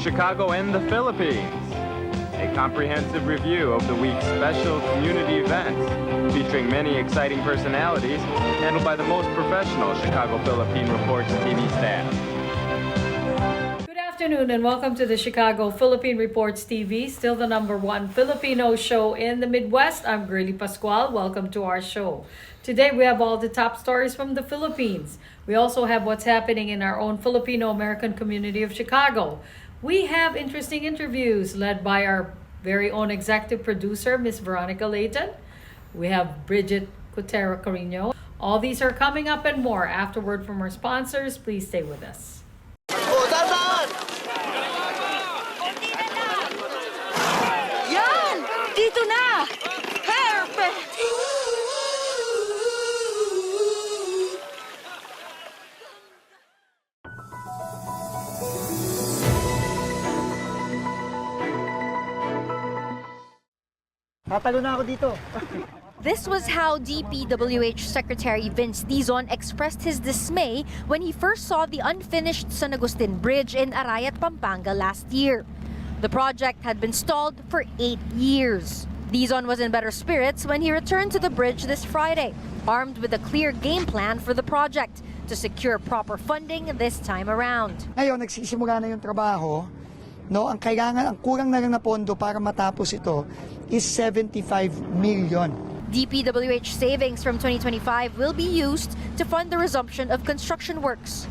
Chicago and the Philippines. A comprehensive review of the week's special community events, featuring many exciting personalities, handled by the most professional Chicago Philippine Reports TV staff. Good afternoon and welcome to the Chicago Philippine Reports TV, still the #1 Filipino show in the Midwest. I'm Grilly Pascual. Welcome to our show. Today we have all the top stories from the Philippines. We also have what's happening in our own Filipino American community of Chicago. We have interesting interviews led by our very own executive producer, Miss Veronica Leighton. We have Brigitte, Cueter, Carino. All these are coming up and more. Afterward from our sponsors, please stay with us. Yan! Dito na! Perfect! Tatalo na ako dito. This was how DPWH Secretary Vince Dizon expressed his dismay when he first saw the unfinished San Agustin Bridge in Arayat, Pampanga last year. The project had been stalled for 8 years. Dizon was in better spirits when he returned to the bridge this Friday, armed with a clear game plan for the project to secure proper funding this time around. Ngayon, nagsisimula na yung trabaho. No, ang kulang na lang na pondo para matapos ito is 75 million. DPWH savings from 2025 will be used to fund the resumption of construction works.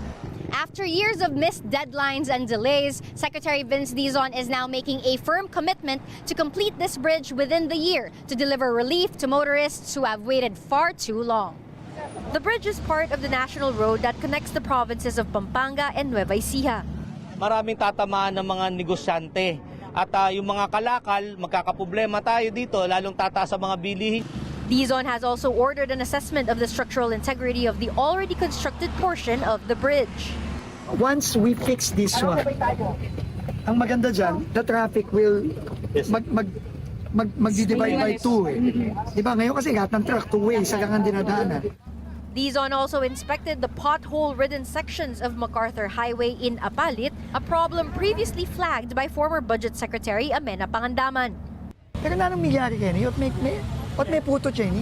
After years of missed deadlines and delays, Secretary Vince Dizon is now making a firm commitment to complete this bridge within the year to deliver relief to motorists who have waited far too long. The bridge is part of the national road that connects the provinces of Pampanga and Nueva Ecija. Maraming tatamaan ng mga negosyante at yung mga kalakal, magkakaproblema tayo dito, lalong tataas sa mga bilihin. Dizon has also ordered an assessment of the structural integrity of the already constructed portion of the bridge. Once we fix this one, ang maganda dyan, the traffic will mag-divide by 2. Diba? Ngayon kasi lahat ng truck, 2 ways, hanggang ang dinadaanan. Dizon also inspected the pothole-ridden sections of MacArthur Highway in Apalit, a problem previously flagged by former Budget Secretary Amena Pangandaman. Pero na anong milyari Kenny? What may puto, Jenny?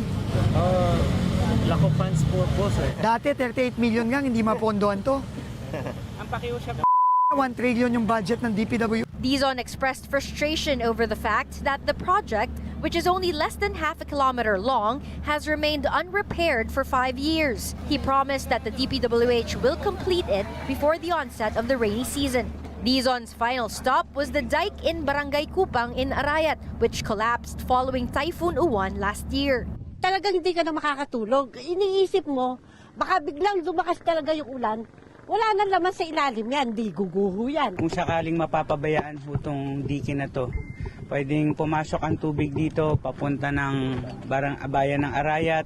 Lack of funds po, sir. Dati 38 million nga, hindi mapondohan to. Ang pakiyo siya 1 trillion yung budget ng DPW. Dizon expressed frustration over the fact that the project, which is only less than half a kilometer long, has remained unrepaired for 5 years. He promised that the DPWH will complete it before the onset of the rainy season. Dizon's final stop was the dike in Barangay Kupang in Arayat, which collapsed following Typhoon Uwan last year. Talagang hindi ka na makakatulog. Iniisip mo, baka biglang lumakas talaga yung ulan. Wala na laman sa ilalim yan, di guguho yan. Kung sakaling mapapabayaan po itong dike na to, pwedeng pumasok ang tubig dito, papunta ng bayan ng Arayat,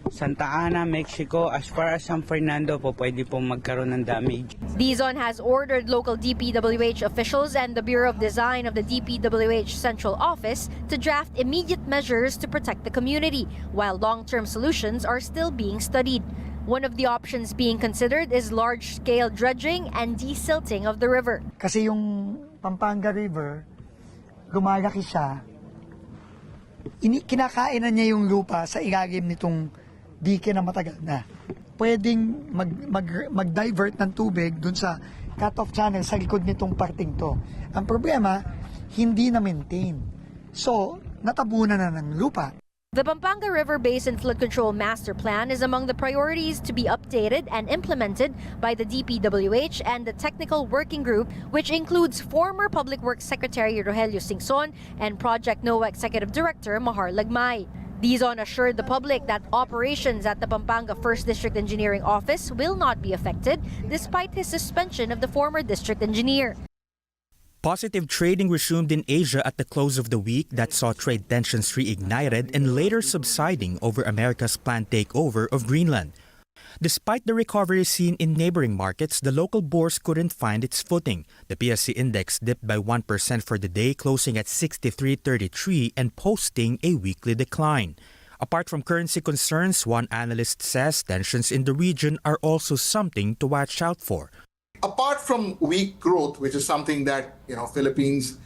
Santa Ana, Mexico, as far as San Fernando po, pwede po magkaroon ng damage. Dizon has ordered local DPWH officials and the Bureau of Design of the DPWH Central Office to draft immediate measures to protect the community, while long-term solutions are still being studied. One of the options being considered is large-scale dredging and desilting of the river. Kasi yung Pampanga River, lumalaki siya, kinakainan niya yung lupa sa ilalim nitong dike na matagal na. Pwedeng mag-divert ng tubig dun sa cut-off channel sa likod nitong parting to. Ang problema, hindi na-maintain. So, natabunan na ng lupa. The Pampanga River Basin Flood Control Master Plan is among the priorities to be updated and implemented by the DPWH and the Technical Working Group, which includes former Public Works Secretary Rogelio Singson and Project NOAA Executive Director Mahar Lagmay. Dizon assured the public that operations at the Pampanga 1st District Engineering Office will not be affected despite his suspension of the former district engineer. Positive trading resumed in Asia at the close of the week that saw trade tensions reignited and later subsiding over America's planned takeover of Greenland. Despite the recovery seen in neighboring markets, the local bourse couldn't find its footing. The PSC index dipped by 1% for the day, closing at 63.33 and posting a weekly decline. Apart from currency concerns, one analyst says tensions in the region are also something to watch out for. apart from weak growth, which is something that Philippines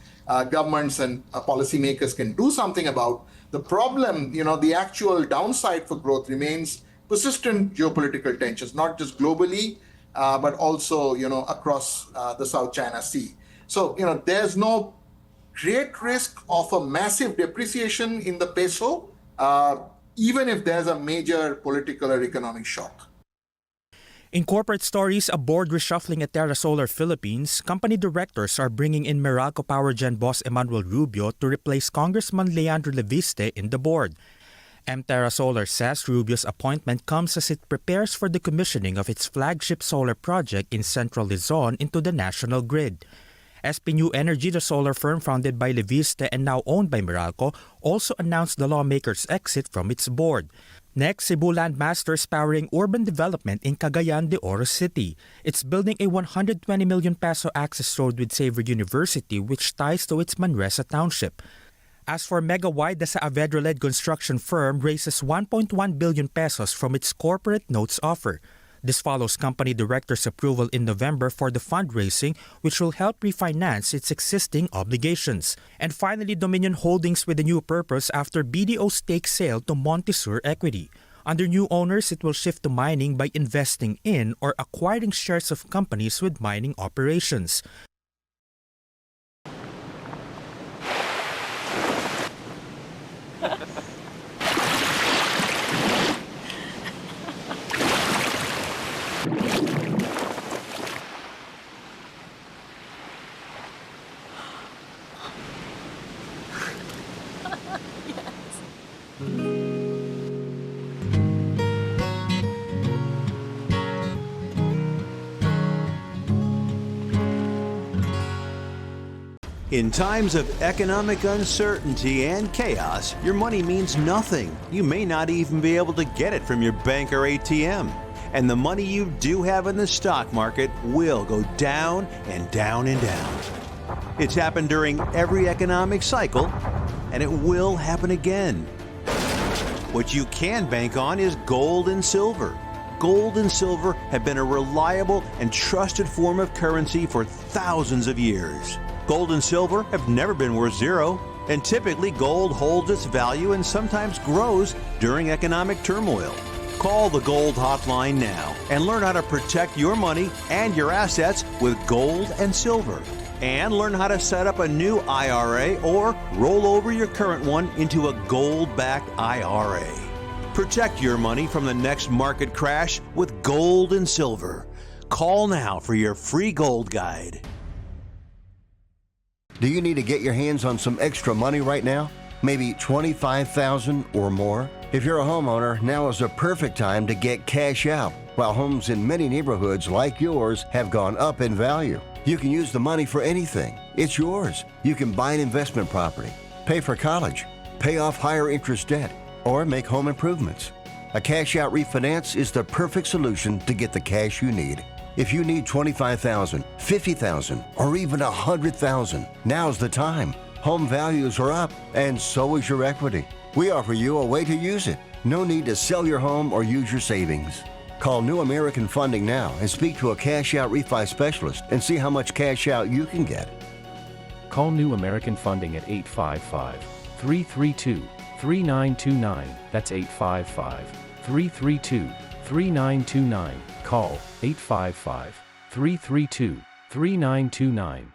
governments and policymakers can do something about, the problem, the actual downside for growth remains persistent geopolitical tensions, not just globally, but also across the South China Sea. So there's no great risk of a massive depreciation in the peso, even if there's a major political or economic shock. In corporate stories, a board reshuffling at Terra Solar Philippines, company directors are bringing in Meralco Power Gen boss Emmanuel Rubio to replace Congressman Leandro Leviste in the board. Terra Solar says Rubio's appointment comes as it prepares for the commissioning of its flagship solar project in Central Luzon into the national grid. SP New Energy, the solar firm founded by Leviste and now owned by Meralco, also announced the lawmaker's exit from its board. Next, Cebu Landmaster is powering urban development in Cagayan de Oro City. It's building a 120 million peso access road with Xavier University, which ties to its Manresa township. As for Megawide, the Saavedra-led construction firm raises 1.1 billion pesos from its corporate notes offer. This follows company directors' approval in November for the fundraising, which will help refinance its existing obligations. And finally, Dominion Holdings with a new purpose after BDO stake sale to Montisur Equity. Under new owners, it will shift to mining by investing in or acquiring shares of companies with mining operations. In times of economic uncertainty and chaos, your money means nothing. You may not even be able to get it from your bank or ATM. And the money you do have in the stock market will go down and down and down. It's happened during every economic cycle, and it will happen again. What you can bank on is gold and silver. Gold and silver have been a reliable and trusted form of currency for thousands of years. Gold and silver have never been worth zero, and typically gold holds its value and sometimes grows during economic turmoil. Call the Gold Hotline now and learn how to protect your money and your assets with gold and silver. And learn how to set up a new IRA or roll over your current one into a gold-backed IRA. Protect your money from the next market crash with gold and silver. Call now for your free gold guide. Do you need to get your hands on some extra money right now? Maybe $25,000 or more? If you're a homeowner, now is the perfect time to get cash out. While homes in many neighborhoods like yours have gone up in value, you can use the money for anything. It's yours. You can buy an investment property, pay for college, pay off higher interest debt, or make home improvements. A cash out refinance is the perfect solution to get the cash you need. If you need $25,000, $50,000, or even $100,000, now's the time. Home values are up, and so is your equity. We offer you a way to use it. No need to sell your home or use your savings. Call New American Funding now and speak to a cash out refi specialist and see how much cash out you can get. Call New American Funding at 855-332-3929. That's 855-332-3929. Call 855-332-3929.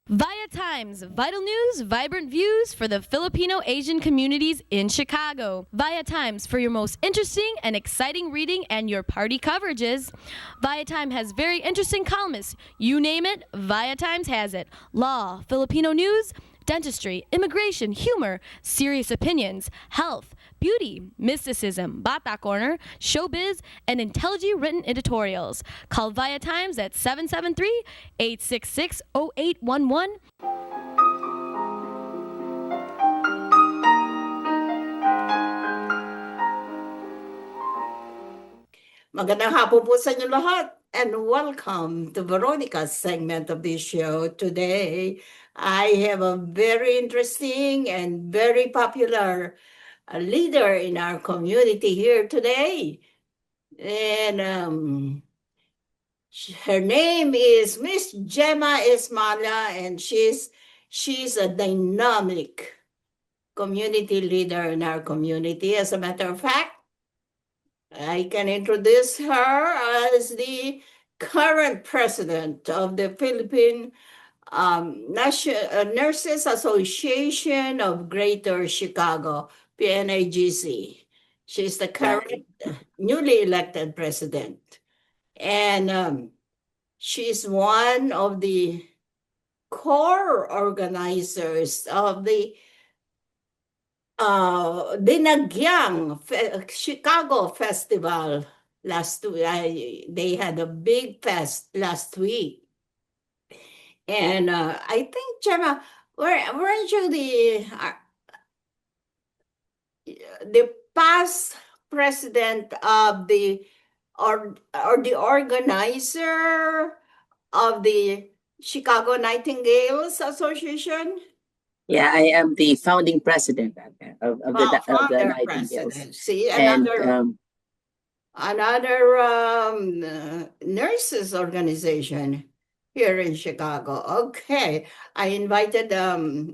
ViaTimes, vital news, vibrant views for the Filipino Asian communities in Chicago. ViaTimes for your most interesting and exciting reading and your party coverages. ViaTime has very interesting columnists. You name it, ViaTimes has it. Law, Filipino news, dentistry, immigration, humor, serious opinions, health, beauty, mysticism, Bata Corner, showbiz, and intelligently written editorials. Call ViaTimes at 773-866-0811. Magandang hapon po sa inyo lahat and welcome to Veronica's segment of this show. Today, I have a very interesting and very popular leader in our community here today. And Her name is Miss Gemma Esmala, and she's a dynamic community leader in our community. As a matter of fact, I can introduce her as the current president of the Philippine Nurses Association of Greater Chicago, PNAGC. She's the current newly elected president. And she's one of the core organizers of the Dinagyang Chicago Festival last week. They had a big fest last week. And I think, Gemma, weren't you the past president of the or the organizer of the Chicago Nightingales Association? Yeah, I am the founding president of the Founder Nightingales. president. See, And another nurses organization here in Chicago. Okay, I invited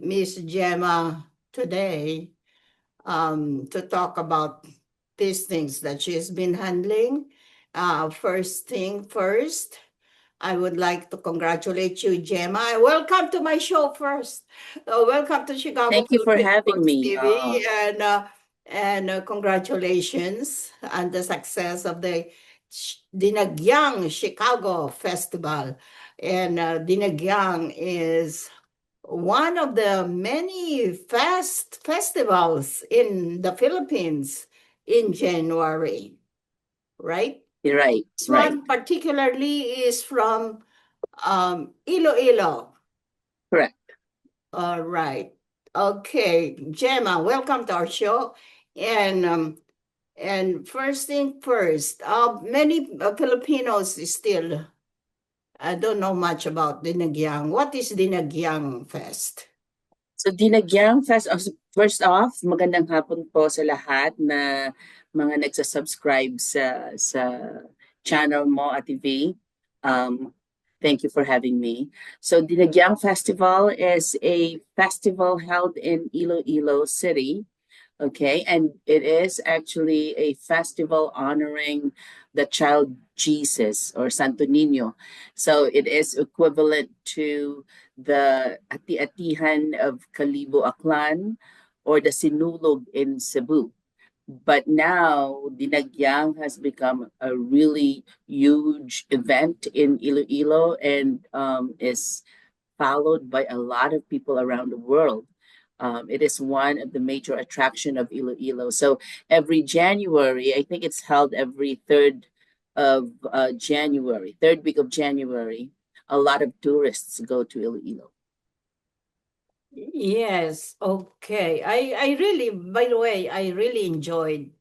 Miss Gemma today to talk about these things that she's been handling. First thing first, I would like to congratulate you, Gemma. Welcome to my show first. Welcome to Chicago. Thank you for Philippine having Reports me. TV, and congratulations on the success of the Dinagyang Chicago Festival. And Dinagyang is one of the many festivals in the Philippines in January, right? Right, This right. one particularly is from Iloilo. Correct. All right. Okay, Gemma, welcome to our show. And first thing first, many Filipinos still don't know much about Dinagyang. What is Dinagyang Fest? So Dinagyang Fest, first off, magandang hapon po sa lahat na mga nagsasubscribe sa channel mo, Ate V. Thank you for having me. So Dinagyang Festival is a festival held in Iloilo City. Okay, and it is actually a festival honoring the child Jesus or Santo Niño. So it is equivalent to the Ati-Atihan of Kalibo Aklan or the Sinulog in Cebu. But now Dinagyang has become a really huge event in Iloilo and is followed by a lot of people around the world. It is one of the major attraction of Iloilo. So every January, I think it's held every third week of January, a lot of tourists go to Iloilo. Yes, okay. I really, by the way, I really enjoyed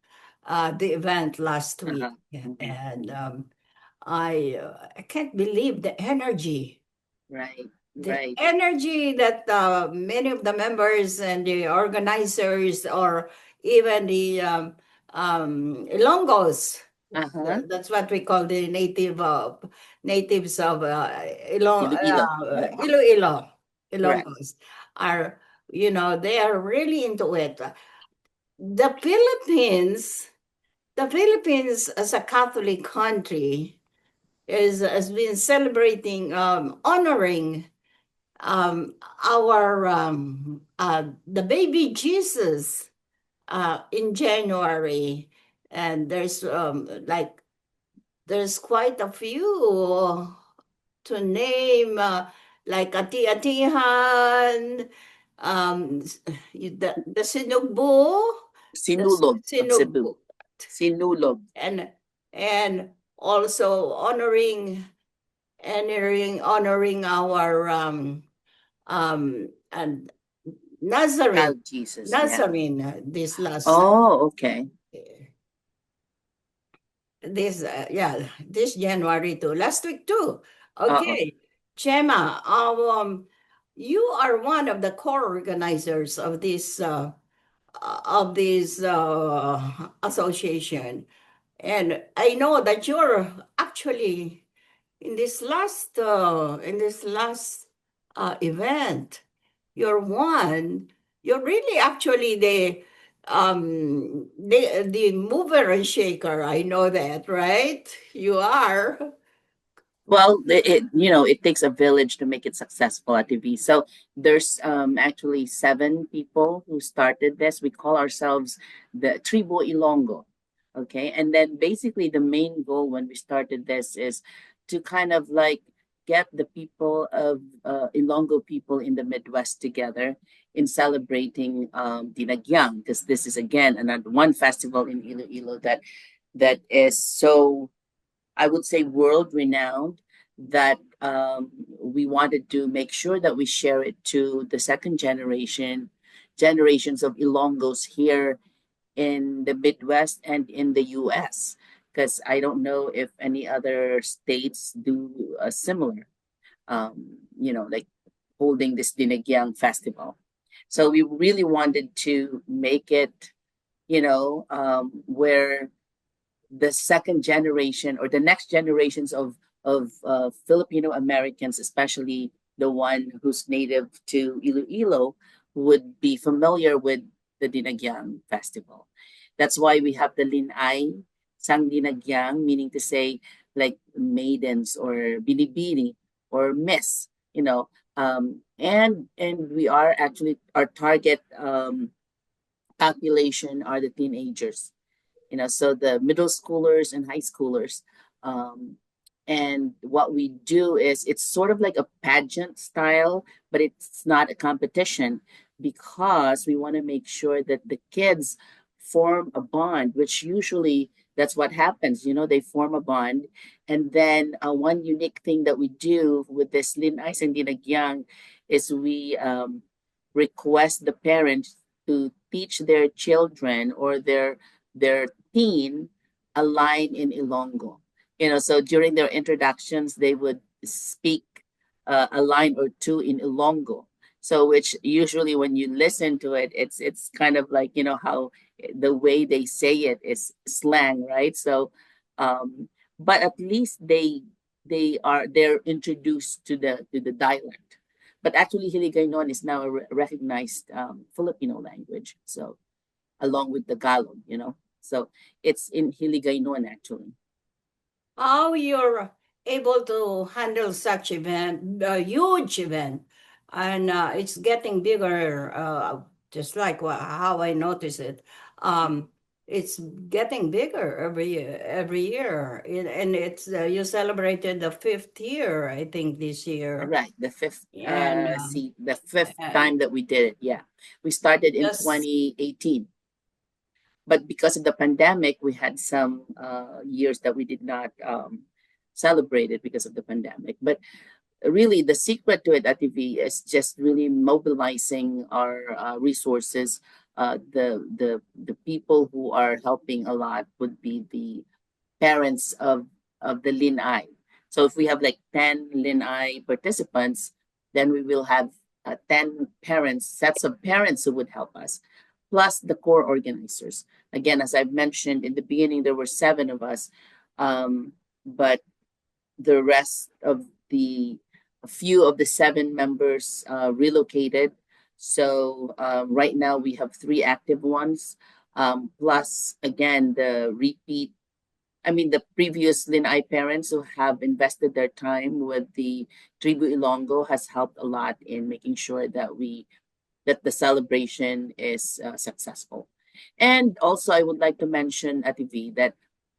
the event last week. And I can't believe the energy. Right. The energy that many of the members and the organizers or even the Ilonggos, that's what we call the natives of Iloilo, Ilonggos, are, they are really into it. The Philippines as a Catholic country has been celebrating, honoring the baby Jesus in January, and there's quite a few to name, like Ati-Atihan, the Sinulog, Sinulog, and also honoring our and Nazarene, Jesus, Nazarene, this last. Oh, okay. This January too. Last week too. Okay, Gemma, you are one of the core organizers of this association, and I know that you're actually in this last event, you're really actually the mover and shaker. I know that, right? You are. Well, it takes a village to make it successful at TV. So there's actually 7 people who started this. We call ourselves the Tribu Ilonggo. Okay. And then basically the main goal when we started this is to kind of like get the people of Ilonggo people in the Midwest together in celebrating Dinagyang, because this is again another one festival in Iloilo that is so, I would say, world renowned, that we wanted to make sure that we share it to the second generations of Ilonggos here in the Midwest and in the US, because I don't know if any other states do a similar, like holding this Dinagyang festival. So we really wanted to make it, where the second generation or the next generations of Filipino Americans, especially the one who's native to Iloilo, would be familiar with the Dinagyang festival. That's why we have the Linay Sang Dinagyang, meaning to say like maidens or binibini or miss, and we are actually, our target population are the teenagers, so the middle schoolers and high schoolers. And what we do is it's sort of like a pageant style, but it's not a competition, because we want to make sure that the kids form a bond, which usually that's what happens. They form a bond. And then one unique thing that we do with this Linay and Dinagyang is we request the parents to teach their children or their teen a line in Ilonggo. So during their introductions, they would speak a line or two in Ilonggo. So which usually when you listen to it, it's kind of like, how the way they say it is slang, right? So, but at least they're introduced to the dialect. But actually, Hiligaynon is now a recognized Filipino language. So, along with the Tagalog, so it's in Hiligaynon actually. How you're able to handle such event, a huge event, and it's getting bigger, just like how I notice it. It's getting bigger every year. And it's you celebrated the 5th year, I think, this year. Right, the fifth And the fifth time that we did it. Yeah, we started in Yes. 2018, but because of the pandemic, we had some years that we did not celebrate it because of the pandemic. But really, the secret to it at TV is just really mobilizing our resources. The people who are helping a lot would be the parents of the Linay. So if we have like 10 Linay participants, then we will have 10 sets of parents who would help us, plus the core organizers. Again, as I've mentioned in the beginning, there were 7 of us, but the rest of a few of the 7 members relocated. So right now we have 3 active ones, plus again the previous Linay parents who have invested their time with the Tribu Ilonggo has helped a lot in making sure that the celebration is successful. And also, I would like to mention at TV that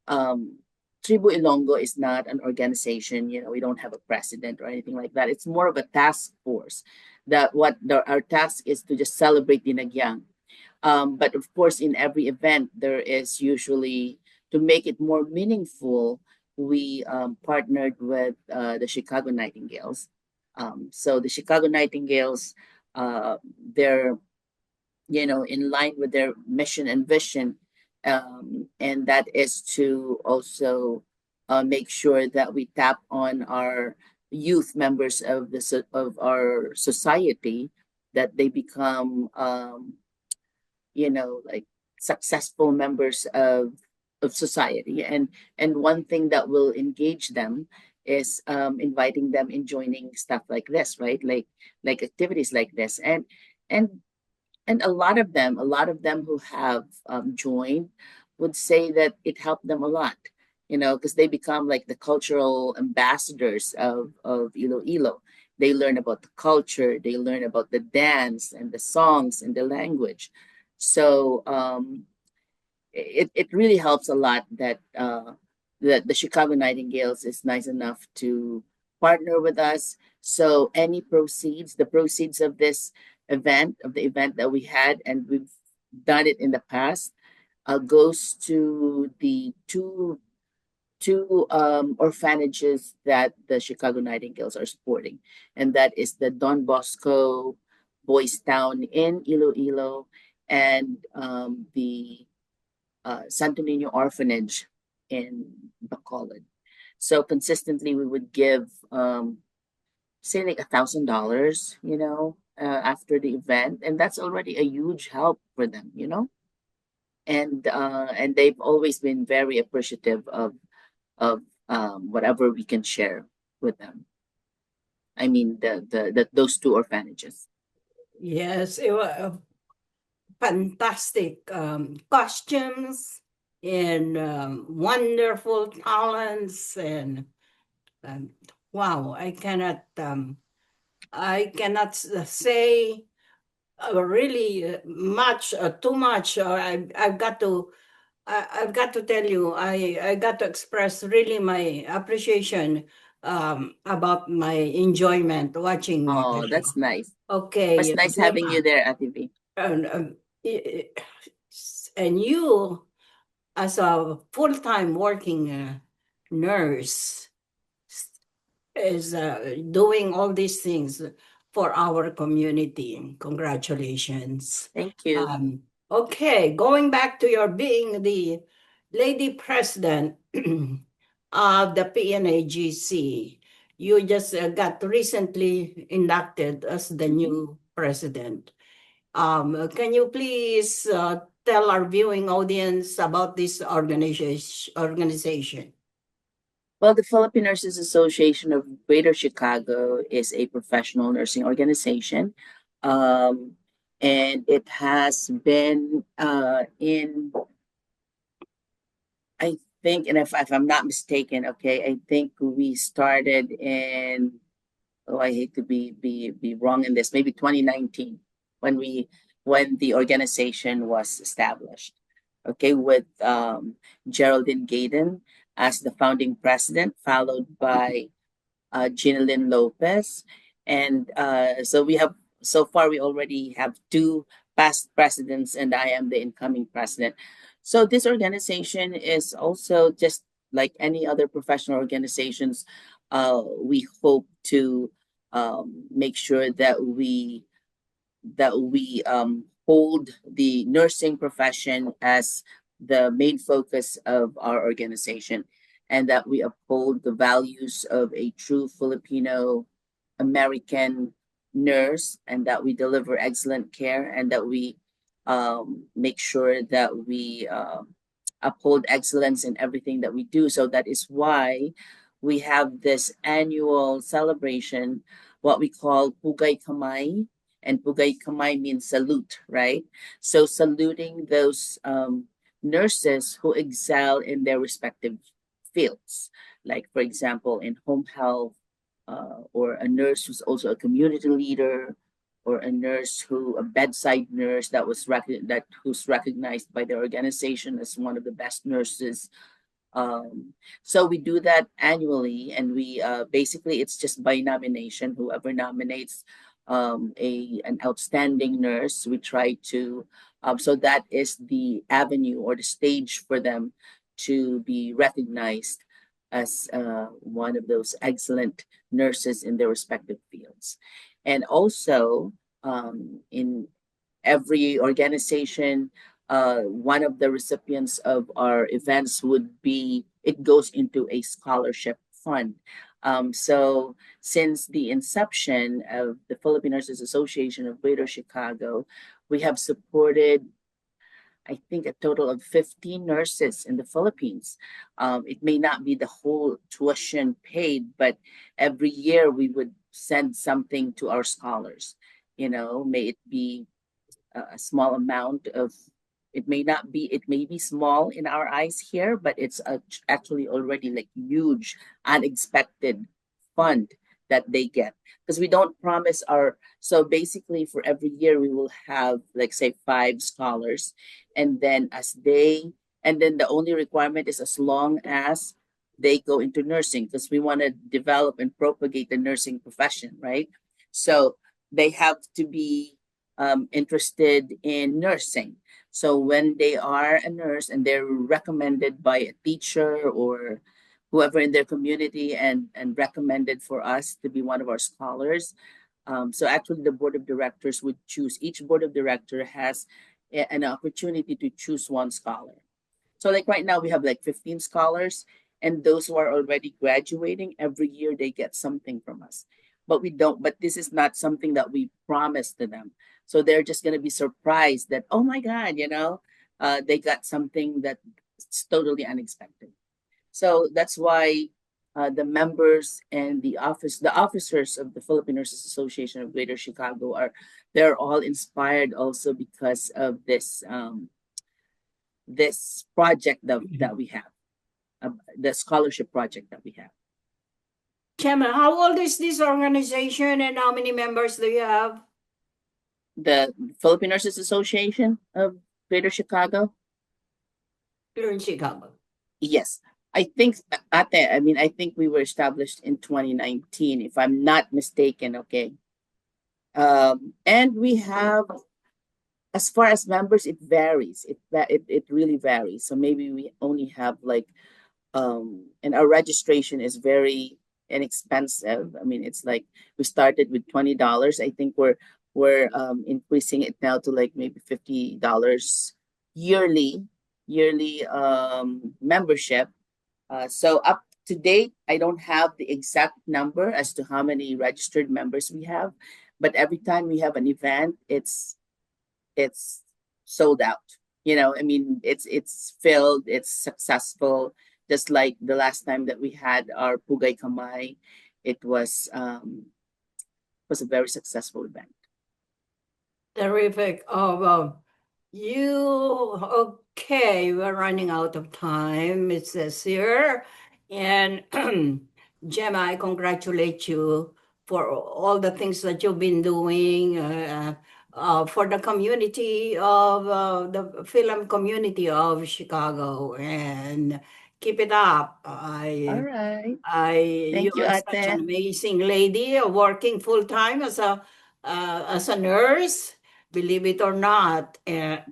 Tribu Ilonggo is not an organization. We don't have a president or anything like that. It's more of a task force. Our task is to just celebrate Dinagyang. But of course, in every event, there is usually, to make it more meaningful, we partnered with the Chicago Nightingales. So the Chicago Nightingales, they're, in line with their mission and vision, and that is to also make sure that we tap on our youth members of our society, that they become, like successful members of society. And one thing that will engage them is inviting them in joining stuff like this, right? Like activities like this, and and a lot of them who have joined would say that it helped them a lot, you know, because they become like the cultural ambassadors of Iloilo. They learn about the culture, they learn about the dance and the songs and the language. So it really helps a lot that that the Chicago Nightingales is nice enough to partner with us. So any proceeds, the proceeds of this event, of the event that we had, and we've done it in the past, goes to the two orphanages that the Chicago Nightingales are supporting, and that is the Don Bosco Boys Town in Iloilo and the Santo Niño Orphanage in Bacolod. So consistently, we would give, say, like $1,000, you know, after the event, and that's already a huge help for them, you know. And they've always been very appreciative of whatever we can share with them. I mean, the those two orphanages. Yes, it was fantastic costumes and wonderful talents and wow, I cannot say really much, too much. I've got to tell you, I got to express really my appreciation about my enjoyment watching. Oh, that's nice. Okay. It's nice having you there, Ate V. And you, as a full-time working nurse, is doing all these things for our community. Congratulations. Thank you. Okay, going back to your being the lady president of the PNAGC, you just got recently inducted as the new president. Can you please tell our viewing audience about this organization? Well, the Philippine Nurses Association of Greater Chicago is a professional nursing organization. And it has been in, I think, and if I'm not mistaken, okay, I think we started in, oh, I hate to be wrong in this, maybe 2019 when the organization was established, okay, with Geraldine Gaydon as the founding president, followed by Gina Lynn Lopez. And so far we already have two past presidents, and I am the incoming president. So this organization is also just like any other professional organizations. We hope to make sure that we hold the nursing profession as the main focus of our organization, and that we uphold the values of a true Filipino American nurse, and that we deliver excellent care, and that we make sure that we uphold excellence in everything that we do. So that is why we have this annual celebration, what we call Pugay Kamay. And Pugay Kamay means salute, right? So saluting those nurses who excel in their respective fields. Like, for example, in home health, or a nurse who's also a community leader, or a bedside nurse who's recognized by the organization as one of the best nurses. So we do that annually, and we basically it's just by nomination. Whoever nominates an outstanding nurse, we try to so that is the avenue or the stage for them to be recognized as one of those excellent nurses in their respective fields. And also in every organization, one of the recipients of our events it goes into a scholarship fund. So since the inception of the Philippine Nurses Association of Greater Chicago, we have supported I think, a total of 15 nurses in the Philippines. It may not be the whole tuition paid, but every year we would send something to our scholars. May it be a small amount of, it may not be, it may be small in our eyes here, but it's actually already like huge, unexpected fund that they get. Because we don't promise so basically for every year we will have, like, say, 5 scholars. And then the only requirement is as long as they go into nursing, because we want to develop and propagate the nursing profession, right? So they have to be interested in nursing. So when they are a nurse and they're recommended by a teacher or whoever in their community and recommended for us to be one of our scholars. So actually the board of directors would choose, each board of director has an opportunity to choose one scholar. So like right now we have like 15 scholars, and those who are already graduating, every year they get something from us. But this is not something that we promise to them. So they're just going to be surprised that, oh my God, they got something that's totally unexpected. So that's why the members and the officers of the Philippine Nurses Association of Greater Chicago they're all inspired also because of this this project that we have, the scholarship project that we have. Gemma, how old is this organization and how many members do you have? The Philippine Nurses Association of Greater Chicago? Here in Chicago. Yes. I think we were established in 2019, if I'm not mistaken, okay? And we have, as far as members, it varies. It really varies. So maybe we only have like, and our registration is very inexpensive. I mean, it's like we started with $20. I think we're increasing it now to like maybe $50 yearly membership. So up to date, I don't have the exact number as to how many registered members we have, but every time we have an event, it's sold out. I mean, it's filled, it's successful. Just like the last time that we had our Pugay Kamay, it was a very successful event. Terrific. Okay, we're running out of time, it says here. And Gemma, I congratulate you for all the things that you've been doing for the community of the film community of Chicago, and keep it up. All right. You you, are such Ate. an amazing lady, working full time as a nurse, believe it or not, and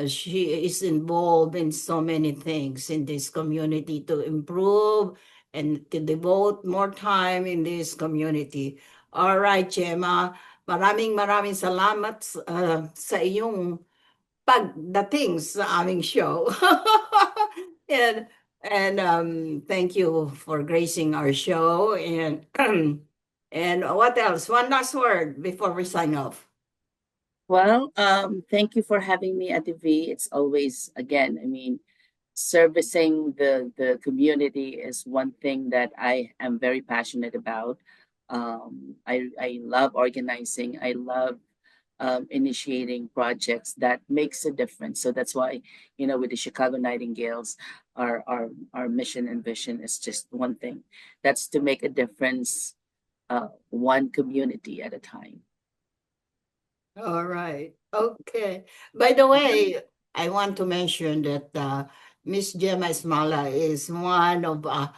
she is involved in so many things in this community to improve and to devote more time in this community. All right, Gemma, maraming salamat sa iyong pagdating sa aming show. and thank you for gracing our show. And and what else? One last word before we sign off. Well, thank you for having me at the V. It's always, again, I mean, servicing the community is one thing that I am very passionate about. I love organizing. I love initiating projects that makes a difference. So that's why, with the Chicago Nightingales, our mission and vision is just one thing. That's to make a difference, one community at a time. All right. Okay. By the way, I want to mention that Miss Gemma Esmala is one of our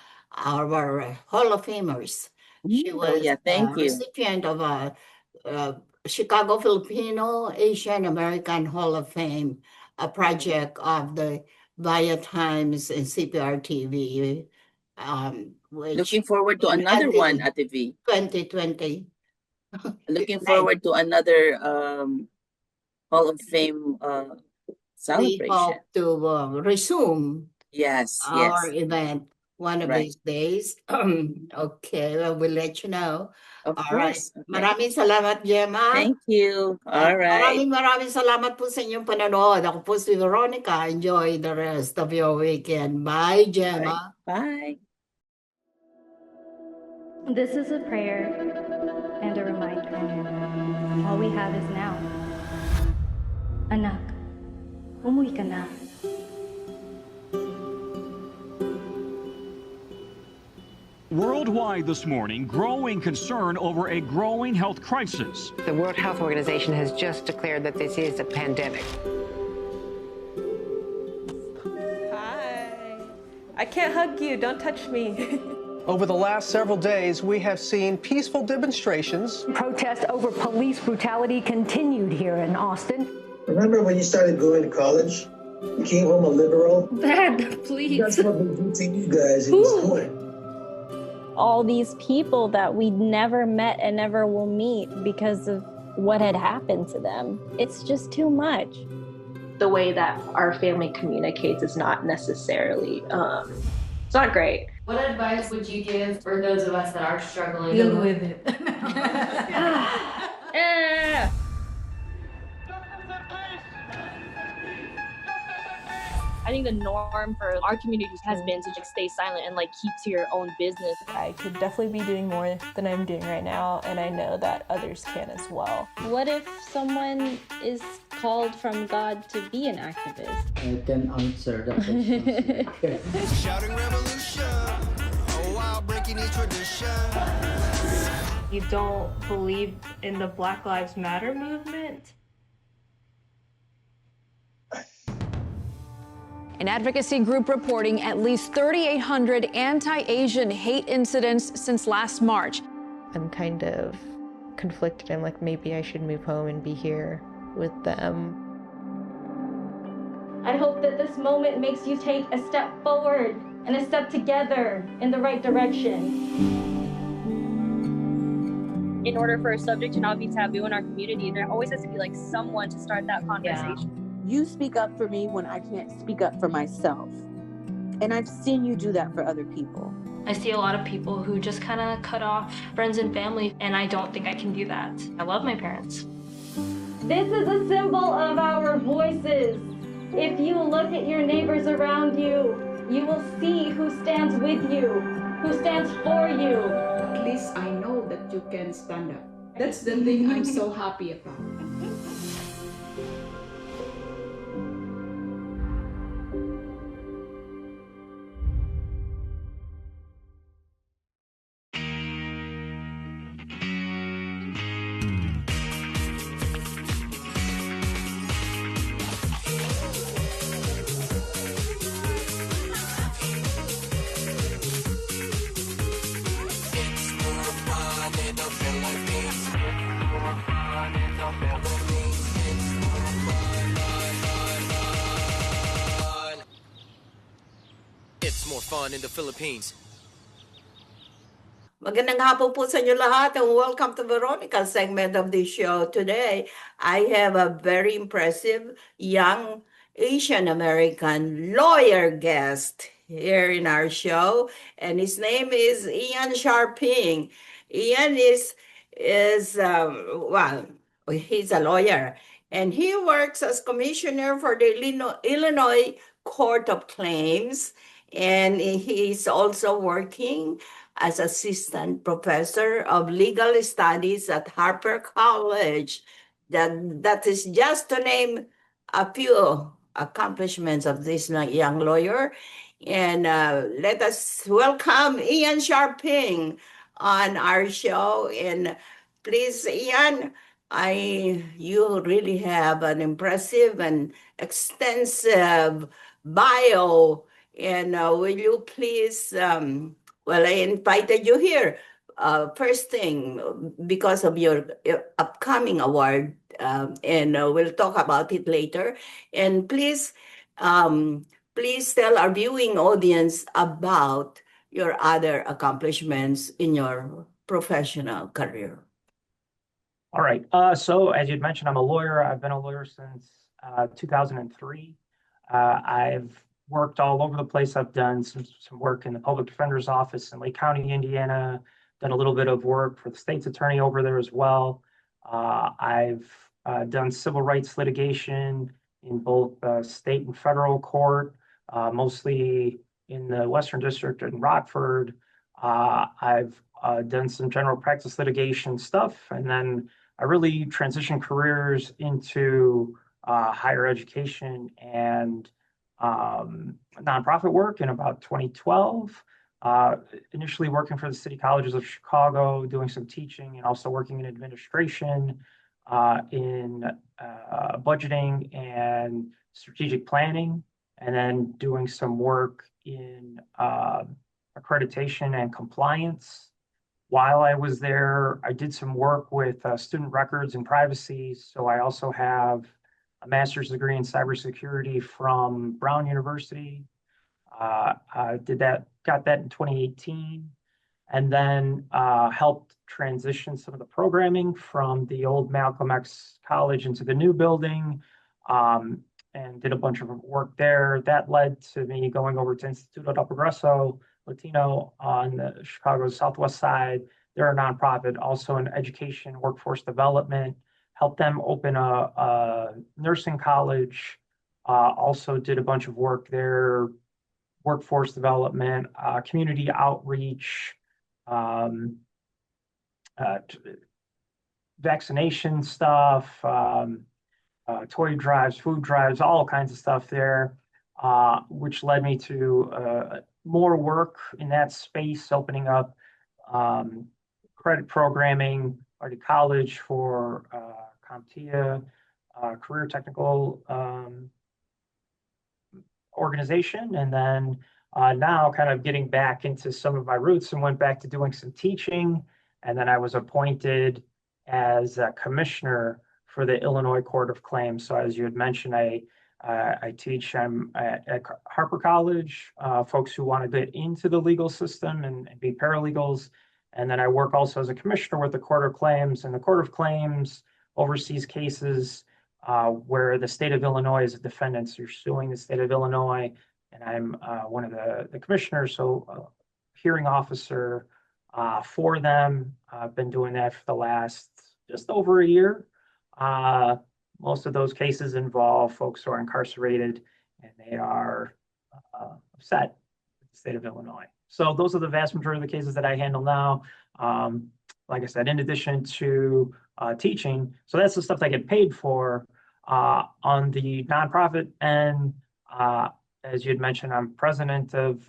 Hall of Famers. She was thank you. recipient of a Chicago Filipino Asian American Hall of Fame, a project of the ViaTimes and Cprtv. Looking forward to another one at the V. 2020. Looking forward to another Hall of Fame celebration. We hope to resume Yes, our yes. event one of Right. these days. Okay, well, we'll let you know. Of All right. course. Okay. Maraming salamat, Gemma. Thank you. All right. Maraming salamat po sa inyong panonood. Ako po si Veronica. Enjoy the rest of your weekend. Bye, Gemma. Bye. This is a prayer and a reminder. All we have is now. Anak, umuwi ka na. Worldwide this morning, growing concern over a growing health crisis. The World Health Organization has just declared that this is a pandemic. Hi. I can't hug you. Don't touch me. Over the last several days, we have seen peaceful demonstrations. Protests over police brutality continued here in Austin. Remember when you started going to college? You came home a liberal? Dad, please. That's what we do to you guys in school. All these people that we never met and never will meet because of what had happened to them. It's just too much. The way that our family communicates is not necessarily, it's not great. What advice would you give for those of us that are struggling? Deal with it. I think the norm for our communities has been to just stay silent and keep to your own business. I could definitely be doing more than I'm doing right now, and I know that others can as well. What if someone is called from God to be an activist? I can answer the question. Shouting revolution, oh wow, breaking each tradition. You don't believe in the Black Lives Matter movement? An advocacy group reporting at least 3,800 anti-Asian hate incidents since last March. I'm kind of conflicted. I'm like, maybe I should move home and be here with them. I hope that this moment makes you take a step forward and a step together in the right direction. In order for a subject to not be taboo in our community, there always has to be someone to start that conversation. Yeah. You speak up for me when I can't speak up for myself. And I've seen you do that for other people. I see a lot of people who just kind of cut off friends and family, and I don't think I can do that. I love my parents. This is a symbol of our voices. If you look at your neighbors around you, you will see who stands with you, who stands for you. At least I know that you can stand up. That's the thing I'm so happy about. It's more fun in the Philippines. Magandang hapon po sa inyo lahat and welcome to Veronica's segment of this show. Today, I have a very impressive young Asian American lawyer guest here in our show, and his name is Ian Sharping. Ian is he's a lawyer, and he works as commissioner for the Illinois Court of Claims, and he's also working as assistant professor of legal studies at Harper College. That is just to name a few accomplishments of this young lawyer. And let us welcome Ian Sharping on our show. And please, Ian, you really have an impressive and extensive bio. And will you please, I invited you here. First thing, because of your upcoming award, and we'll talk about it later. And please tell our viewing audience about your other accomplishments in your professional career. All right. So as you'd mentioned, I'm a lawyer. I've been a lawyer since 2003. I've worked all over the place. I've done some work in the public defender's office in Lake County, Indiana, done a little bit of work for the state's attorney over there as well. I've done civil rights litigation in both state and federal court, mostly in the Western District in Rockford. I've done some general practice litigation stuff, and then I really transitioned careers into higher education and nonprofit work in about 2012. Initially working for the City Colleges of Chicago, doing some teaching and also working in administration, in budgeting and strategic planning, and then doing some work in accreditation and compliance. While I was there, I did some work with student records and privacy. So I also have a master's degree in cybersecurity from Brown University. I got that in 2018, and then helped transition some of the programming from the old Malcolm X College into the new building, and did a bunch of work there. That led to me going over to Instituto del Progreso Latino on the Chicago's Southwest side. They're a nonprofit, also in education, workforce development, helped them open a nursing college, also did a bunch of work there, workforce development, community outreach, vaccination stuff, toy drives, food drives, all kinds of stuff there, which led me to more work in that space, opening up credit programming, already college for CompTIA, career technical organization, and then now kind of getting back into some of my roots and went back to doing some teaching. And then I was appointed as a commissioner for the Illinois Court of Claims. So as you had mentioned, I teach at Harper College, folks who want to get into the legal system and be paralegals. And then I work also as a commissioner with the Court of Claims, and the Court of Claims oversees cases where the state of Illinois is a defendant. So you're suing the state of Illinois, and I'm one of the commissioners, so hearing officer for them. I've been doing that for the last just over a year. Most of those cases involve folks who are incarcerated, and they are upset with the state of Illinois. So those are the vast majority of the cases that I handle now. Like I said, in addition to teaching, so that's the stuff that I get paid for. On the nonprofit end, as you had mentioned, I'm president of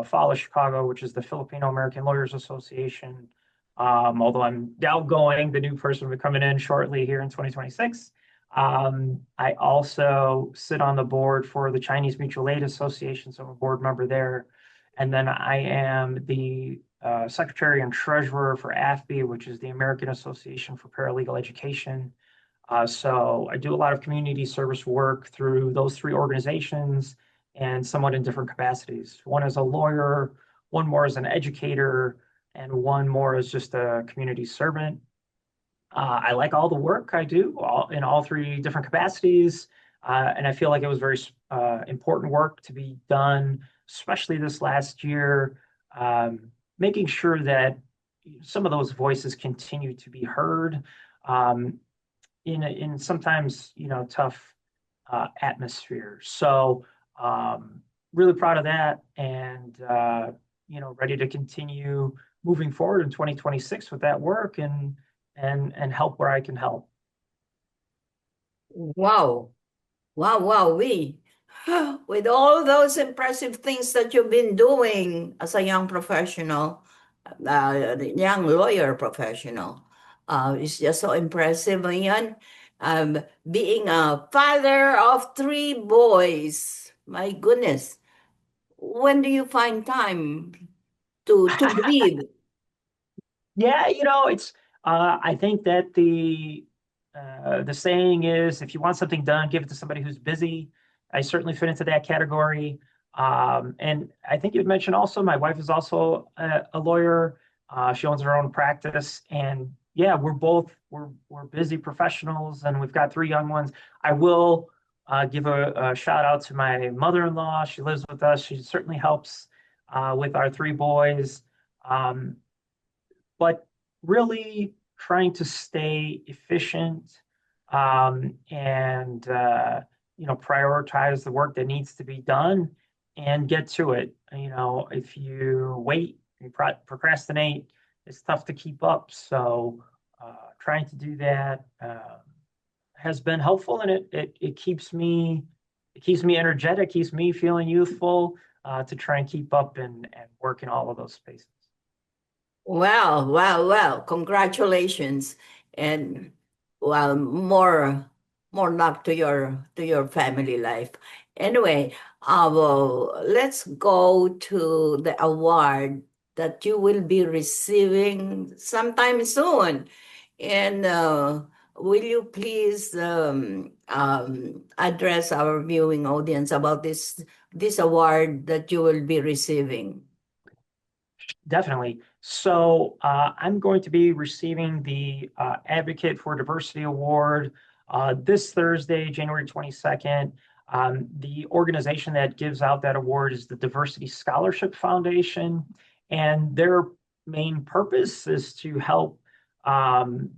FALA Chicago, which is the Filipino American Lawyers Association. Although I'm outgoing, the new person will be coming in shortly here in 2026. I also sit on the board for the Chinese Mutual Aid Association, so I'm a board member there. And then I am the secretary and treasurer for AFB, which is the American Association for Paralegal Education. So I do a lot of community service work through those three organizations and somewhat in different capacities. One as a lawyer, one more as an educator, and one more as just a community servant. I like all the work I do in all three different capacities. And I feel like it was very important work to be done, especially this last year, making sure that some of those voices continue to be heard in sometimes, tough atmosphere. So really proud of that, and, ready to continue moving forward in 2026 with that work and help where I can help. Wow. With all those impressive things that you've been doing as a young professional, young lawyer professional, it's just so impressive. Ayan. Being a father of 3 boys, my goodness. When do you find time to breathe? Yeah, it's I think that the saying is, if you want something done, give it to somebody who's busy. I certainly fit into that category. And I think you'd mentioned also, my wife is also a lawyer. She owns her own practice, and yeah, we're busy professionals, and we've got 3 young ones. I will give a shout out to my mother-in-law. She lives with us. She certainly helps with our three boys. But really trying to stay efficient and prioritize the work that needs to be done and get to it. If you wait and procrastinate, it's tough to keep up. So trying to do that has been helpful, and it keeps me energetic, keeps me feeling youthful to try and keep up and work in all of those spaces. Well, congratulations, and well, more luck to your family life. Anyway, well, let's go to the award that you will be receiving sometime soon. And will you please address our viewing audience about this award that you will be receiving? Definitely. So I'm going to be receiving the Advocate for Diversity Award this Thursday, January 22nd. The organization that gives out that award is the Diversity Scholarship Foundation, and their main purpose is to help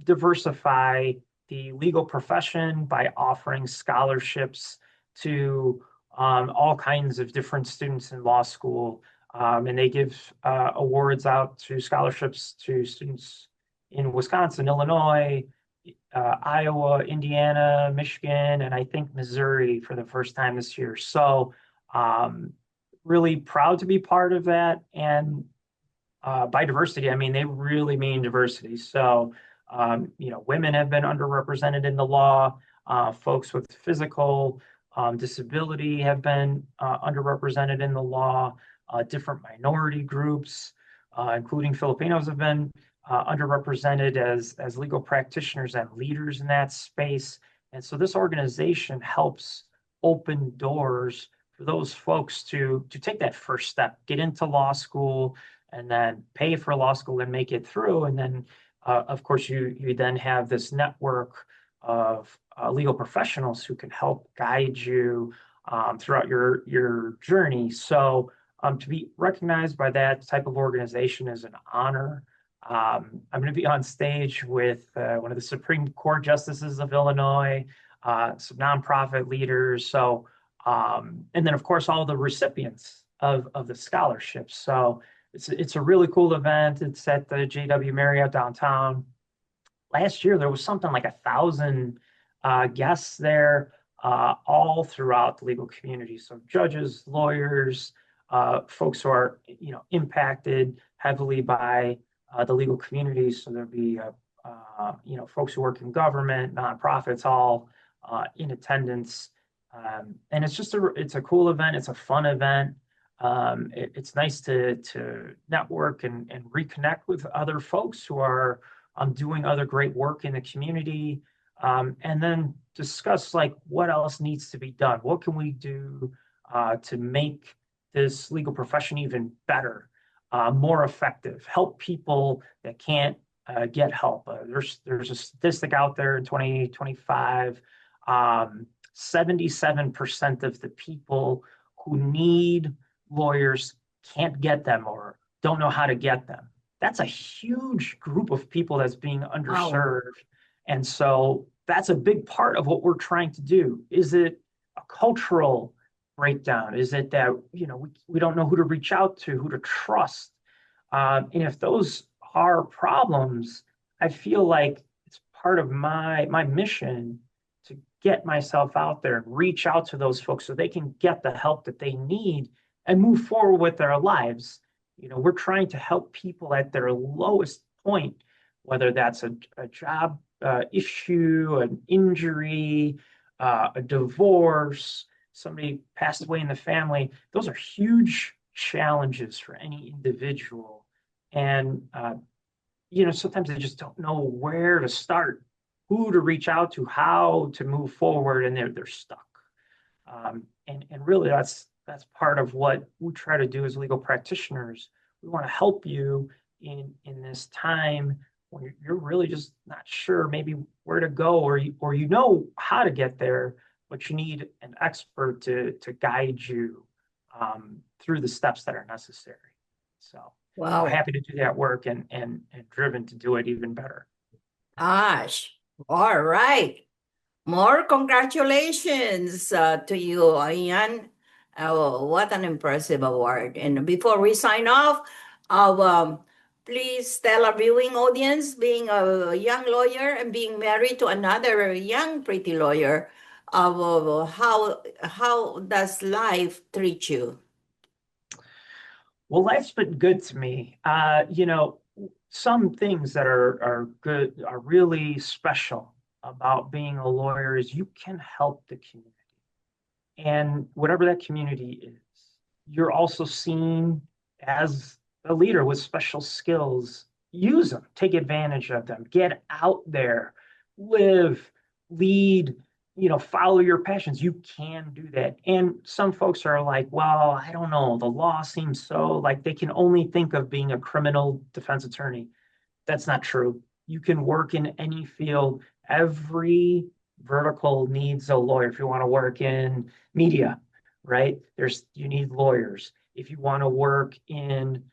diversify the legal profession by offering scholarships to all kinds of different students in law school. And they give awards out to scholarships to students in Wisconsin, Illinois, Iowa, Indiana, Michigan, and I think Missouri for the first time this year. So really proud to be part of that. And by diversity, I mean, they really mean diversity. So, women have been underrepresented in the law. Folks with physical disability have been underrepresented in the law. Different minority groups, including Filipinos, have been underrepresented as legal practitioners and leaders in that space. And so this organization helps open doors for those folks to take that first step, get into law school, and then pay for law school and make it through. And then, of course, you then have this network of legal professionals who can help guide you throughout your journey. So to be recognized by that type of organization is an honor. I'm going to be on stage with one of the Supreme Court justices of Illinois, some nonprofit leaders. So, and then of course all the recipients of the scholarships. So it's a really cool event. It's at the JW Marriott downtown. Last year there was something like 1,000 guests there, all throughout the legal community. So judges, lawyers, folks who are impacted heavily by the legal community. So there'll be folks who work in government, nonprofits, all in attendance. And it's a cool event. It's a fun event. It's nice to network and reconnect with other folks who are doing other great work in the community, and then discuss what else needs to be done. What can we do to make this legal profession even better, more effective, help people that can't get help. There's a statistic out there in 2025, 77% of the people who need lawyers can't get them or don't know how to get them. That's a huge group of people that's being underserved. And so that's a big part of what we're trying to do. Is it a cultural breakdown? Is it that we don't know who to reach out to, who to trust? And if those are problems, I feel like it's part of my mission to get myself out there and reach out to those folks so they can get the help that they need and move forward with their lives. We're trying to help people at their lowest point, whether that's a job issue, an injury, a divorce, somebody passed away in the family. Those are huge challenges for any individual. And, sometimes they just don't know where to start, who to reach out to, how to move forward, and they're stuck. And really that's part of what we try to do as legal practitioners. We want to help you in this time when you're really just not sure maybe where to go, or you know how to get there, but you need an expert to guide you through the steps that are necessary. So Wow. I'm happy to do that work and driven to do it even better. Gosh, all right. More congratulations to you, Ian. What an impressive award. And before we sign off, please tell our viewing audience, being a young lawyer and being married to another young, pretty lawyer, how does life treat you? Well, life's been good to me. Some things that are good, are really special about being a lawyer is you can help the community. And whatever that community is, you're also seen as a leader with special skills. Use them, take advantage of them, get out there, live, lead, follow your passions. You can do that. And some folks are like, well, I don't know, the law seems so, like they can only think of being a criminal defense attorney. That's not true. You can work in any field. Every vertical needs a lawyer. If you want to work in media, right? You need lawyers. If you want to work in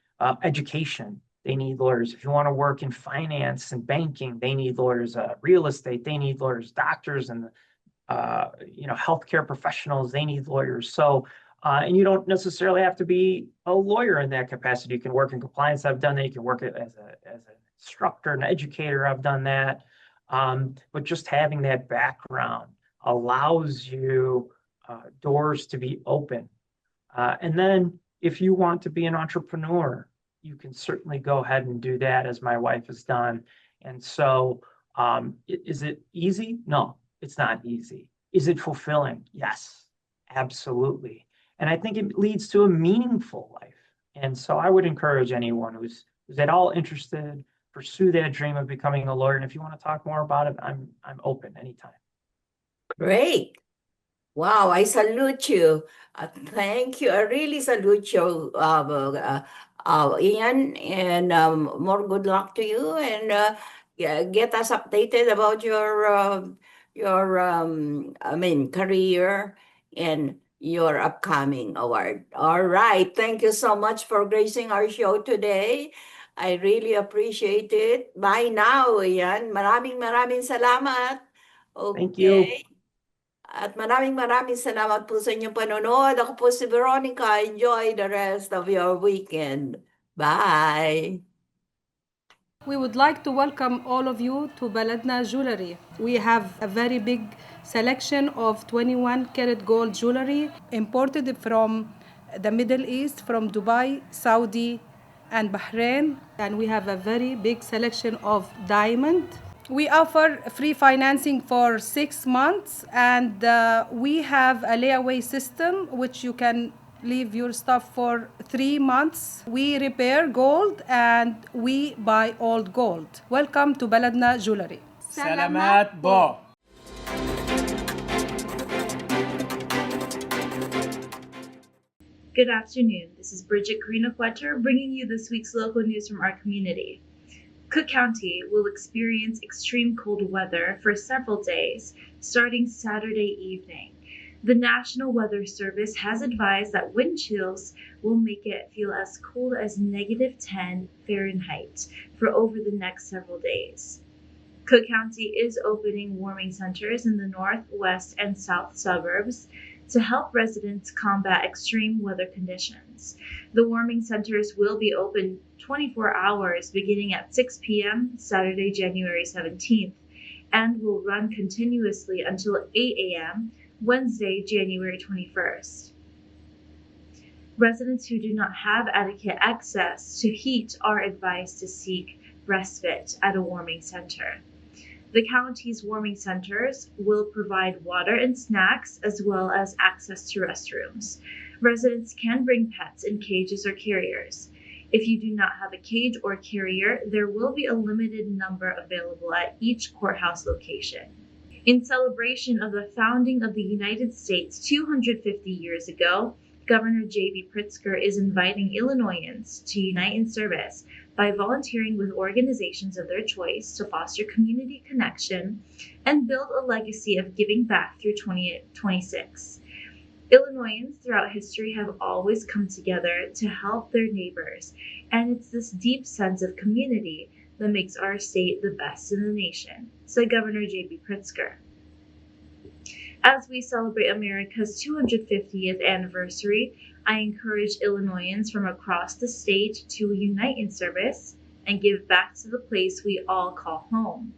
education, they need lawyers. If you want to work in finance and banking, they need lawyers. Real estate, they need lawyers. Doctors and healthcare professionals, they need lawyers. So, and you don't necessarily have to be a lawyer in that capacity. You can work in compliance. I've done that. You can work as an instructor, an educator. I've done that. But just having that background allows you doors to be open. And then if you want to be an entrepreneur, you can certainly go ahead and do that, as my wife has done. And so is it easy? No, it's not easy. Is it fulfilling? Yes, absolutely. And I think it leads to a meaningful life. And so I would encourage anyone who's at all interested, pursue that dream of becoming a lawyer. And if you want to talk more about it, I'm open anytime. Great. Wow, I salute you. Thank you. I really salute you, Ian, and more good luck to you. And get us updated about your career and your upcoming award. All right. Thank you so much for gracing our show today. I really appreciate it. Bye now, Ian. Maraming salamat. Okay. Thank you. At maraming salamat po sa inyong panonood. Ako po si Veronica. Enjoy the rest of your weekend. Bye. We would like to welcome all of you to Baladna Jewelry. We have a very big selection of 21 karat gold jewelry imported from the Middle East, from Dubai, Saudi, and Bahrain. And we have a very big selection of diamond. We offer free financing for 6 months, and we have a layaway system which you can leave your stuff for 3 months. We repair gold and we buy old gold. Welcome to Baladna Jewelry. Salamat po. Good afternoon. This is Brigitte, Carino, Cueter, bringing you this week's local news from our community. Cook County will experience extreme cold weather for several days, starting Saturday evening. The National Weather Service has advised that wind chills will make it feel as cold as -10 Fahrenheit for over the next several days. Cook County is opening warming centers in the north, west, and south suburbs to help residents combat extreme weather conditions. The warming centers will be open 24 hours beginning at 6 p.m. Saturday, January 17th, and will run continuously until 8 a.m. Wednesday, January 21st. Residents who do not have adequate access to heat are advised to seek respite at a warming center. The county's warming centers will provide water and snacks, as well as access to restrooms. Residents can bring pets in cages or carriers. If you do not have a cage or carrier, there will be a limited number available at each courthouse location. In celebration of the founding of the United States 250 years ago, Governor J.B. Pritzker is inviting Illinoisans to unite in service by volunteering with organizations of their choice to foster community connection and build a legacy of giving back through 2026. Illinoisans throughout history have always come together to help their neighbors, and it's this deep sense of community that makes our state the best in the nation, said Governor J.B. Pritzker. As we celebrate America's 250th anniversary, I encourage Illinoisans from across the state to unite in service and give back to the place we all call home.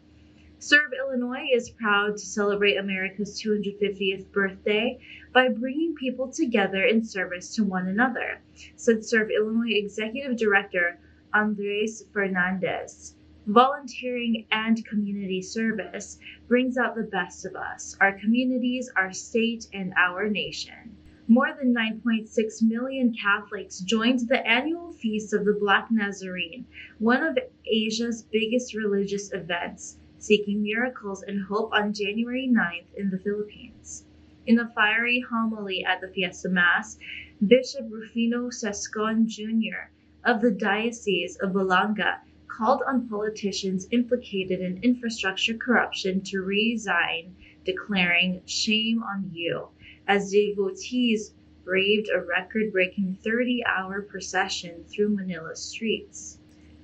Serve Illinois is proud to celebrate America's 250th birthday by bringing people together in service to one another, said Serve Illinois Executive Director Andres Fernandez. Volunteering and community service brings out the best of us, our communities, our state, and our nation. More than 9.6 million Catholics joined the annual Feast of the Black Nazarene, one of Asia's biggest religious events, seeking miracles and hope on January 9th in the Philippines. In a fiery homily at the Fiesta Mass, Bishop Rufino Sescon Jr. of the Diocese of Balanga called on politicians implicated in infrastructure corruption to resign, declaring, "Shame on you," as devotees braved a record-breaking 30-hour procession through Manila's streets.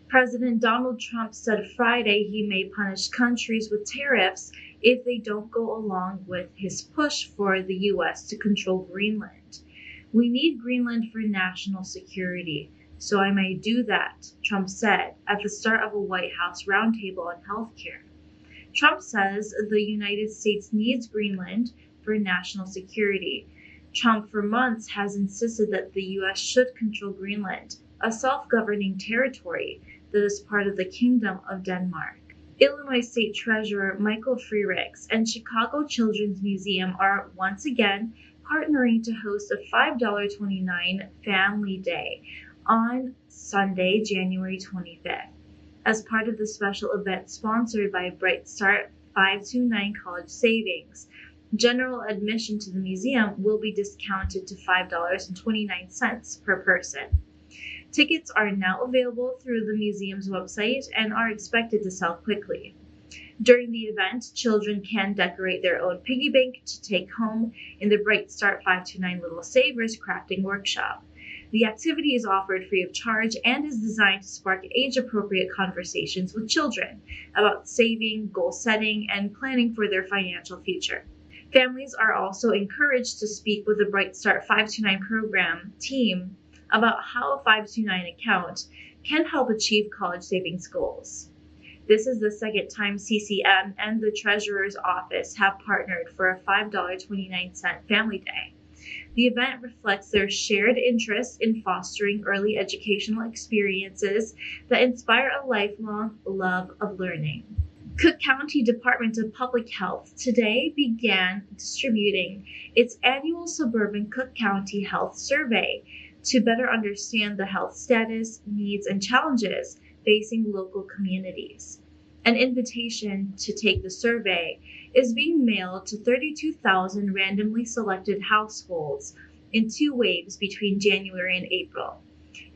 President Donald Trump said Friday he may punish countries with tariffs if they don't go along with his push for the U.S. to control Greenland. "We need Greenland for national security, so I may do that," Trump said at the start of a White House roundtable on healthcare. Trump says the United States needs Greenland for national security. Trump for months has insisted that the U.S. should control Greenland, a self-governing territory that is part of the Kingdom of Denmark. Illinois State Treasurer Michael Freerichs and Chicago Children's Museum are once again partnering to host a $5.29 Family Day on Sunday, January 25th. As part of the special event sponsored by Bright Start 529 College Savings, general admission to the museum will be discounted to $5.29 per person. Tickets are now available through the museum's website and are expected to sell quickly. During the event, children can decorate their own piggy bank to take home in the Bright Start 529 Little Savers crafting workshop. The activity is offered free of charge and is designed to spark age-appropriate conversations with children about saving, goal setting, and planning for their financial future. Families are also encouraged to speak with the Bright Start 529 program team about how a 529 account can help achieve college savings goals. This is the second time CCM and the Treasurer's Office have partnered for a $5.29 Family Day. The event reflects their shared interest in fostering early educational experiences that inspire a lifelong love of learning. Cook County Department of Public Health today began distributing its annual Suburban Cook County Health Survey to better understand the health status, needs, and challenges facing local communities. An invitation to take the survey is being mailed to 32,000 randomly selected households in 2 waves between January and April.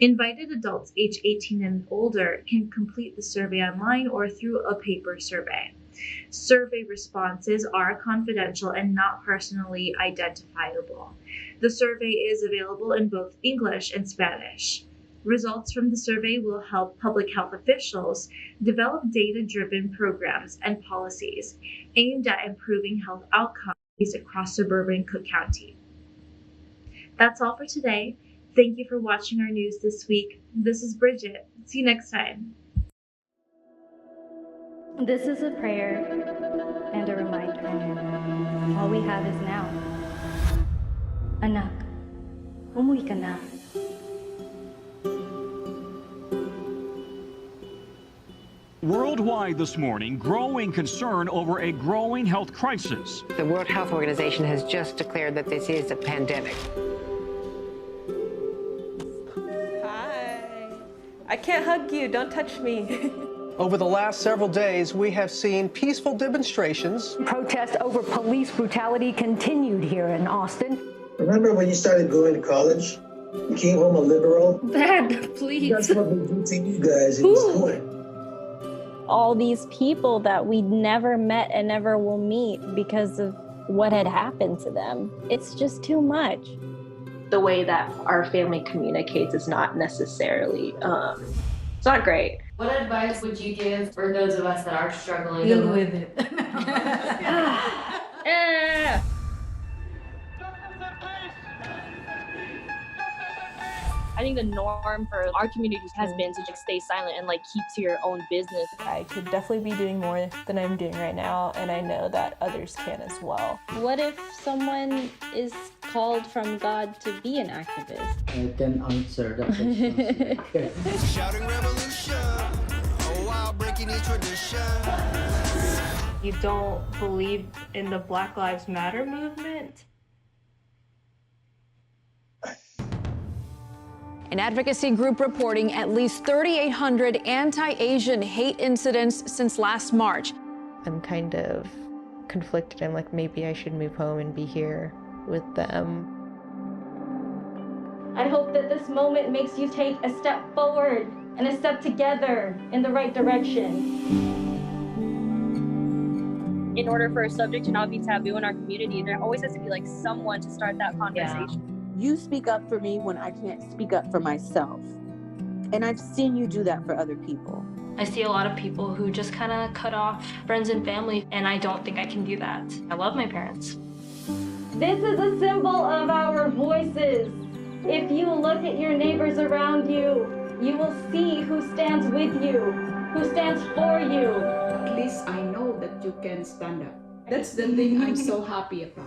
Invited adults age 18 and older can complete the survey online or through a paper survey. Survey responses are confidential and not personally identifiable. The survey is available in both English and Spanish. Results from the survey will help public health officials develop data-driven programs and policies aimed at improving health outcomes across suburban Cook County. That's all for today. Thank you for watching our news this week. This is Brigitte. See you next time. This is a prayer and a reminder. All we have is now. Anak, umuwi ka na. Worldwide this morning, growing concern over a growing health crisis. The World Health Organization has just declared that this is a pandemic. Hi. I can't hug you. Don't touch me. Over the last several days, we have seen peaceful demonstrations. Protests over police brutality continued here in Austin. Remember when you started going to college? You came home a liberal. Dad, please. That's what we do to you guys in school. All these people that we never met and never will meet because of what had happened to them. It's just too much. The way that our family communicates is not necessarily, it's not great. What advice would you give for those of us that are struggling? Deal with it. I think the norm for our community has been to just stay silent and like keep to your own business. I could definitely be doing more than I'm doing right now, and I know that others can as well. What if someone is called from God to be an activist? I can answer that question. Shouting revolution, oh wow, breaking each tradition. You don't believe in the Black Lives Matter movement? An advocacy group reporting at least 3,800 anti-Asian hate incidents since last March. I'm kind of conflicted. I'm like, maybe I should move home and be here with them. I hope that this moment makes you take a step forward and a step together in the right direction. In order for a subject to not be taboo in our community, there always has to be like someone to start that conversation. You speak up for me when I can't speak up for myself. And I've seen you do that for other people. I see a lot of people who just kind of cut off friends and family, and I don't think I can do that. I love my parents. This is a symbol of our voices. If you look at your neighbors around you, you will see who stands with you, who stands for you. At least I know that you can stand up. That's the thing I'm so happy about.